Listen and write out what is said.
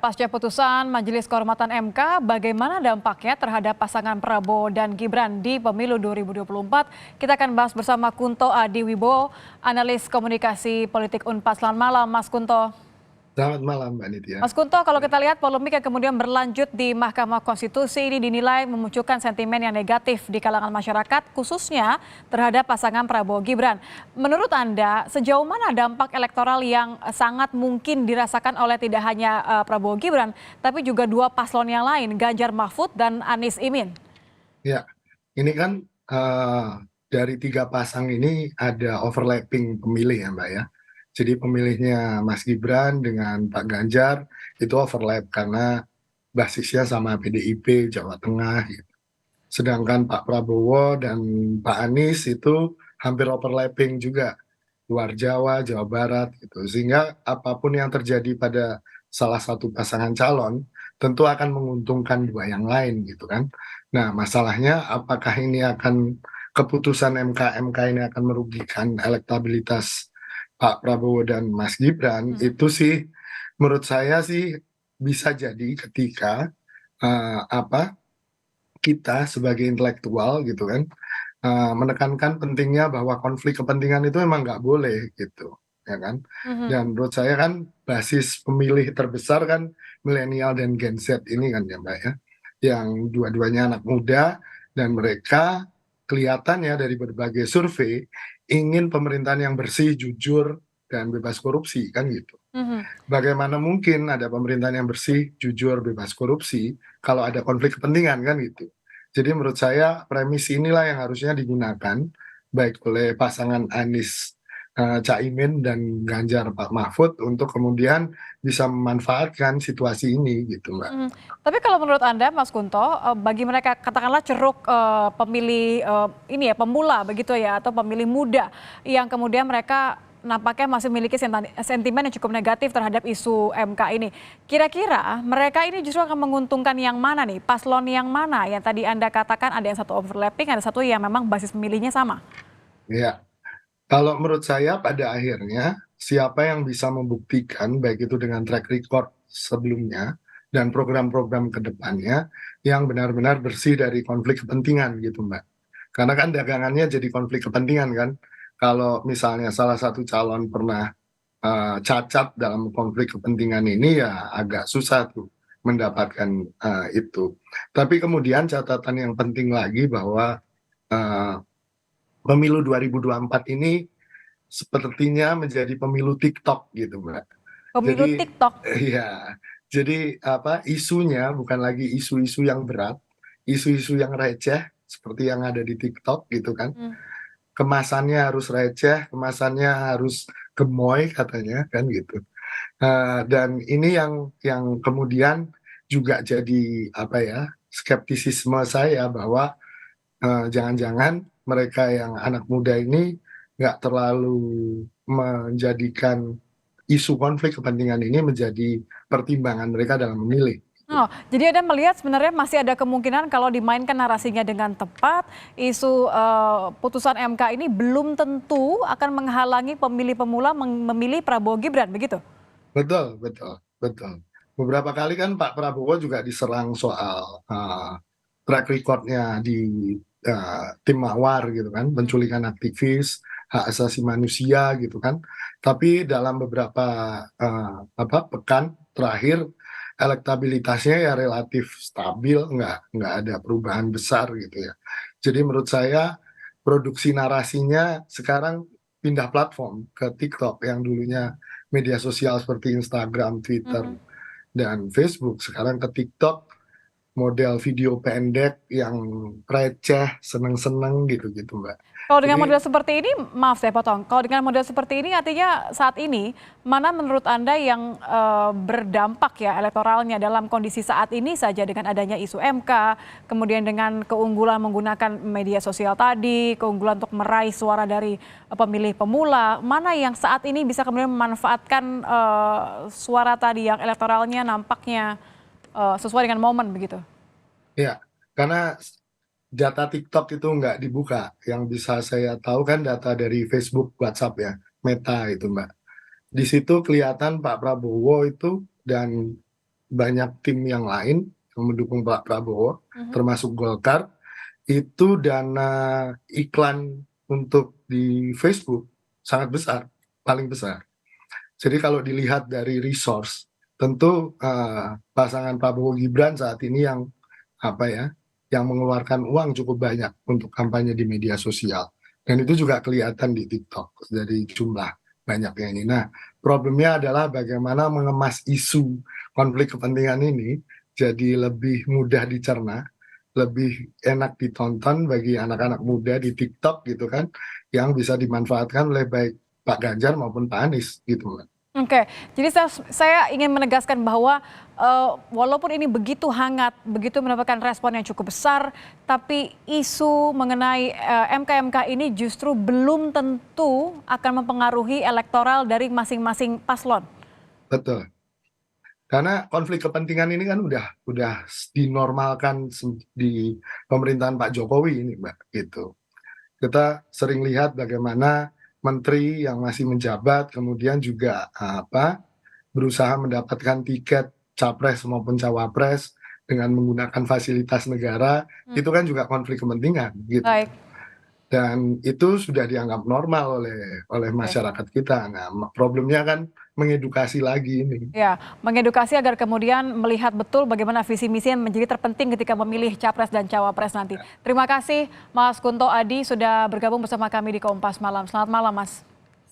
pasca putusan Majelis Kehormatan MK, bagaimana dampaknya terhadap pasangan Prabowo dan Gibran di Pemilu 2024? Kita akan bahas bersama Kunto Adiwibowo, analis komunikasi politik Unpad. Selamat malam, Mas Kunto. Selamat malam, Mbak Nitya. Mas Kunto, kalau kita lihat polemik yang kemudian berlanjut di Mahkamah Konstitusi ini dinilai memunculkan sentimen yang negatif di kalangan masyarakat, khususnya terhadap pasangan Prabowo Gibran. Menurut Anda, sejauh mana dampak elektoral yang sangat mungkin dirasakan oleh tidak hanya Prabowo Gibran, tapi juga dua paslon yang lain, Ganjar Mahfud dan Anies Imin? Ya, ini kan dari tiga pasang ini ada overlapping pemilih ya, Mbak ya. Jadi pemilihnya Mas Gibran dengan Pak Ganjar itu overlap karena basisnya sama PDIP Jawa Tengah gitu. Sedangkan Pak Prabowo dan Pak Anies itu hampir overlapping juga, luar Jawa, Jawa Barat gitu. Sehingga apapun yang terjadi pada salah satu pasangan calon tentu akan menguntungkan dua yang lain gitu kan. Nah, masalahnya apakah ini akan keputusan MK ini akan merugikan elektabilitas Pak Prabowo dan Mas Gibran? Itu sih menurut saya sih bisa jadi ketika apa kita sebagai intelektual gitu kan menekankan pentingnya bahwa konflik kepentingan itu memang nggak boleh gitu, ya kan? Mhm. Dan menurut saya kan basis pemilih terbesar kan milenial dan Gen Z ini kan ya Mbak ya, yang dua-duanya anak muda dan mereka kelihatannya dari berbagai survei ingin pemerintahan yang bersih, jujur, dan bebas korupsi kan gitu. Mhm. Bagaimana mungkin ada pemerintahan yang bersih, jujur, bebas korupsi kalau ada konflik kepentingan kan gitu. Jadi menurut saya premis inilah yang harusnya digunakan baik oleh pasangan Anies Caimin dan Ganjar Pak Mahfud untuk kemudian bisa memanfaatkan situasi ini gitu Mbak. Mhm. Tapi kalau menurut Anda, Mas Kunto, bagi mereka katakanlah ceruk pemilih ini ya pemula begitu ya atau pemilih muda yang kemudian mereka nampaknya masih memiliki sentimen yang cukup negatif terhadap isu MK ini. Kira-kira mereka ini justru akan menguntungkan yang mana nih? Paslon yang mana? Yang tadi Anda katakan ada yang satu overlapping, ada satu yang memang basis pemilihnya sama. Ya, kalau menurut saya pada akhirnya siapa yang bisa membuktikan baik itu dengan track record sebelumnya dan program-program ke depannya yang benar-benar bersih dari konflik kepentingan gitu Mbak. Karena kan dagangannya jadi konflik kepentingan kan. Kalau misalnya salah satu calon pernah cacat dalam konflik kepentingan ini ya agak susah tuh mendapatkan itu. Tapi kemudian catatan yang penting lagi bahwa uh, pemilu 2024 ini sepertinya menjadi pemilu TikTok gitu, Mbak. Pemilu Jadi TikTok. ya, jadi apa isunya bukan lagi isu-isu yang berat, isu-isu yang receh seperti yang ada di TikTok gitu kan. Hmm. Kemasannya harus receh, kemasannya harus gemoy katanya kan gitu. Dan ini yang kemudian juga jadi apa ya skeptisisme saya bahwa jangan-jangan mereka yang anak muda ini nggak terlalu menjadikan isu konflik kepentingan ini menjadi pertimbangan mereka dalam memilih. Oh, jadi Anda melihat sebenarnya masih ada kemungkinan kalau dimainkan narasinya dengan tepat, isu putusan MK ini belum tentu akan menghalangi pemilih pemula memilih Prabowo Gibran, begitu? Betul, betul, betul. Beberapa kali kan Pak Prabowo juga diserang soal track recordnya di tim Mawar gitu kan, penculikan aktivis, hak asasi manusia gitu kan. Tapi dalam beberapa apa pekan terakhir elektabilitasnya ya relatif stabil, nggak ada perubahan besar gitu ya. Jadi menurut saya produksi narasinya sekarang pindah platform ke TikTok yang dulunya media sosial seperti Instagram, Twitter, Mhm. dan Facebook. Sekarang ke TikTok, model video pendek yang receh, seneng-seneng gitu-gitu, Mbak. Kalau dengan Jadi model seperti ini, maaf saya potong, kalau dengan model seperti ini artinya saat ini, mana menurut Anda yang berdampak ya elektoralnya dalam kondisi saat ini saja dengan adanya isu MK, kemudian dengan keunggulan menggunakan media sosial tadi, keunggulan untuk meraih suara dari pemilih pemula, mana yang saat ini bisa kemudian memanfaatkan suara tadi yang elektoralnya nampaknya sesuai dengan momen begitu? ya, karena data TikTok itu nggak dibuka. Yang bisa saya tahu kan data dari Facebook, WhatsApp ya, Meta itu, Mbak. Di situ kelihatan Pak Prabowo itu dan banyak tim yang lain yang mendukung Pak Prabowo, termasuk Golkar, itu dana iklan untuk di Facebook sangat besar, paling besar. Jadi kalau dilihat dari resource, tentu pasangan Prabowo Gibran saat ini yang apa ya, yang mengeluarkan uang cukup banyak untuk kampanye di media sosial. Dan itu juga kelihatan di TikTok dari jumlah banyaknya ini. Nah, problemnya adalah bagaimana mengemas isu konflik kepentingan ini jadi lebih mudah dicerna, lebih enak ditonton bagi anak-anak muda di TikTok gitu kan, yang bisa dimanfaatkan oleh baik Pak Ganjar maupun Pak Anies gitu kan. Oke, jadi saya ingin menegaskan bahwa walaupun ini begitu hangat, begitu mendapatkan respon yang cukup besar, tapi isu mengenai MK-MK ini justru belum tentu akan mempengaruhi elektoral dari masing-masing paslon. Betul. Karena konflik kepentingan ini kan udah dinormalkan di pemerintahan Pak Jokowi ini, Mbak, gitu. Kita sering lihat bagaimana menteri yang masih menjabat kemudian juga berusaha mendapatkan tiket capres maupun cawapres dengan menggunakan fasilitas negara, itu kan juga konflik kepentingan gitu. Baik. Dan itu sudah dianggap normal oleh masyarakat kita. Nah, problemnya kan mengedukasi lagi ini. Ya, mengedukasi agar kemudian melihat betul bagaimana visi misi yang menjadi terpenting ketika memilih capres dan cawapres nanti. Terima kasih Mas Kunto Adi sudah bergabung bersama kami di Kompas Malam. Selamat malam, Mas.